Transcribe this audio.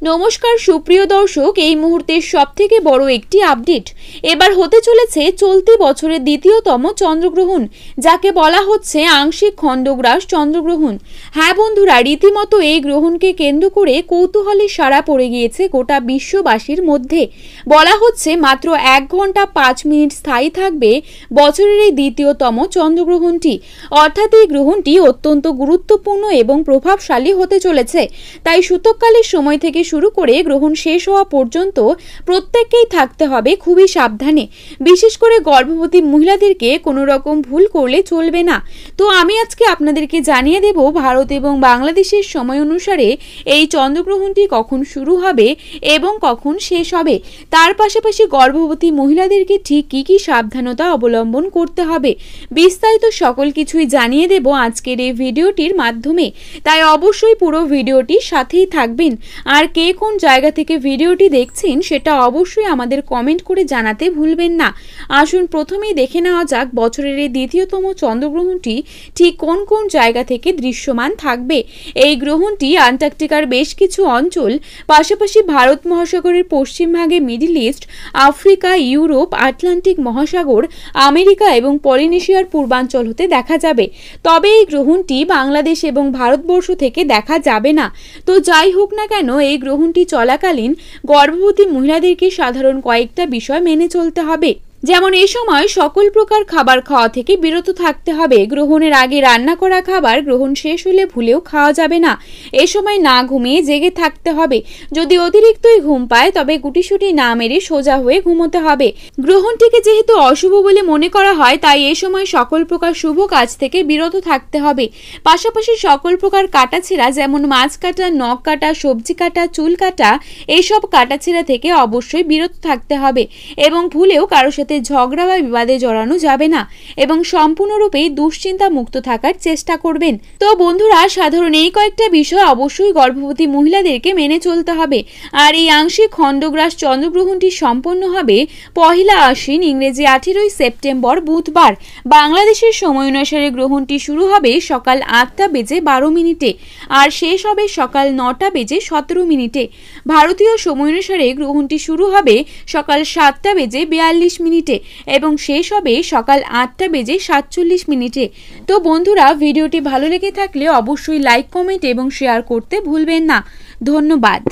नमस्कार सुप्रिय दर्शक এই মুহূর্তের সবথেকে বড় একটি আপডেট এবার হতে চলেছে চলতি বছরের দ্বিতীয়তম চন্দ্রগ্রহণ যাকে বলা হচ্ছে আংশিক খণ্ডগ্রাস চন্দ্রগ্রহণ। হ্যাঁ বন্ধুরা, রীতিমতো এই গ্রহণকে কেন্দ্র করে কৌতূহলে সাড়া পড়ে গিয়েছে গোটা বিশ্ববাসীর মধ্যে। বলা হচ্ছে মাত্র 1 ঘন্টা 5 মিনিট স্থায়ী থাকবে বছরের এই দ্বিতীয়তম চন্দ্রগ্রহণটি। অর্থাৎ এই গ্রহণটি অত্যন্ত গুরুত্বপূর্ণ এবং প্রভাবশালী হতে চলেছে। তাই সূতককালের সময় থেকে শুরু করে গ্রহণ শেষ হওয়া পর্যন্ত প্রত্যেককেই থাকতে হবে খুবই সাবধানে। বিশেষ করে গর্ভবতী মহিলাদেরকে কোনো রকম ভুল করলে চলবে না। তো আমি আজকে আপনাদেরকে জানিয়ে দেব ভারত এবং বাংলাদেশের সময় অনুসারে এই চন্দ্রগ্রহণটি কখন শুরু হবে এবং কখন শেষ হবে। তার পাশাপাশি গর্ভবতী মহিলাদেরকে ঠিক কী কী সাবধানতা অবলম্বন করতে হবে, বিস্তারিত সকল কিছুই জানিয়ে দেব আজকের এই ভিডিওটির মাধ্যমে। তাই অবশ্যই পুরো ভিডিওটির সাথেই থাকবেন। আর কে কোন জায়গা থেকে ভিডিওটি দেখছেন সেটা অবশ্যই আমাদের কমেন্ট করে জানাতে ভুলবেন না। আসুন প্রথমেই দেখে নেওয়া যাক বছরের এই দ্বিতীয়তম চন্দ্রগ্রহণটি ঠিক কোন কোন জায়গা থেকে দৃশ্যমান থাকবে। এই গ্রহণটি আন্টার্কটিকার বেশ কিছু অঞ্চল, পাশাপাশি ভারত মহাসাগরের পশ্চিমভাগে middle east, Africa, Europe, Atlantic মহাসাগর, আমেরিকা এবং পলিনেশিয়ার পূর্বাঞ্চল হতে দেখা যাবে। তবে এই গ্রহণটি বাংলাদেশ এবং ভারতবর্ষ থেকে দেখা যাবে না। তো যাই হোক না কেন, এই গ্রহণটি চলাকালীন গর্ভবতী মহিলাদেরকে সাধারণ কয়েকটা বিষয় মেনে চলতে হবে। যেমন এই সময় সকল প্রকার খাবার খাওয়া থেকে বিরত থাকতে হবে। গ্রহণের আগে রান্না করা খাবার গ্রহণ শেষ হলে ভুলেও খাওয়া যাবে না। এ সময় না ঘুমিয়ে জেগে থাকতে হবে। যদি অতিরিক্তই ঘুম পায় তবে গুটিসুটি না মেরে সোজা হয়ে ঘুমোতে হবে। গ্রহণটিকে যেহেতু অশুভ বলে মনে করা হয় তাই এ সময় সকল প্রকার শুভ কাজ থেকে বিরত থাকতে হবে। পাশাপাশি সকল প্রকার কাটাছেঁড়া যেমন মাছ কাটা, নখ কাটা, সবজি কাটা, চুল কাটা, এইসব কাটাছেঁড়া থেকে অবশ্যই বিরত থাকতে হবে এবং ভুলেও কারোর সাথে ঝগড়া বা বিবাদে জড়ানো যাবে না এবং সম্পূর্ণরূপে দুশ্চিন্তা মুক্ত থাকার চেষ্টা করবেন। তো বন্ধুরা, সাধারণ এই কয়েকটা বিষয় অবশ্যই গর্ভবতী মহিলাদেরকে মেনে চলতে হবে। আর এই আংশিক খণ্ডগ্রাস চন্দ্রগ্রহণটি সম্পন্ন হবে 1 আশ্বিন ইংরেজি 18 সেপ্টেম্বর বুধবার। বাংলাদেশের সময় অনুসারে গ্রহণটি শুরু হবে সকাল 8:12 আর শেষ হবে সকাল 9:17 ভারতীয় সময় অনুসারে গ্রহণটি শুরু হবে সকাল 7:42 এবং শেষ হবে সকাল 8:47। তো বন্ধুরা, ভিডিওটি ভালো লেগে থাকলে অবশ্যই লাইক, কমেন্ট এবং শেয়ার করতে ভুলবেন না। ধন্যবাদ।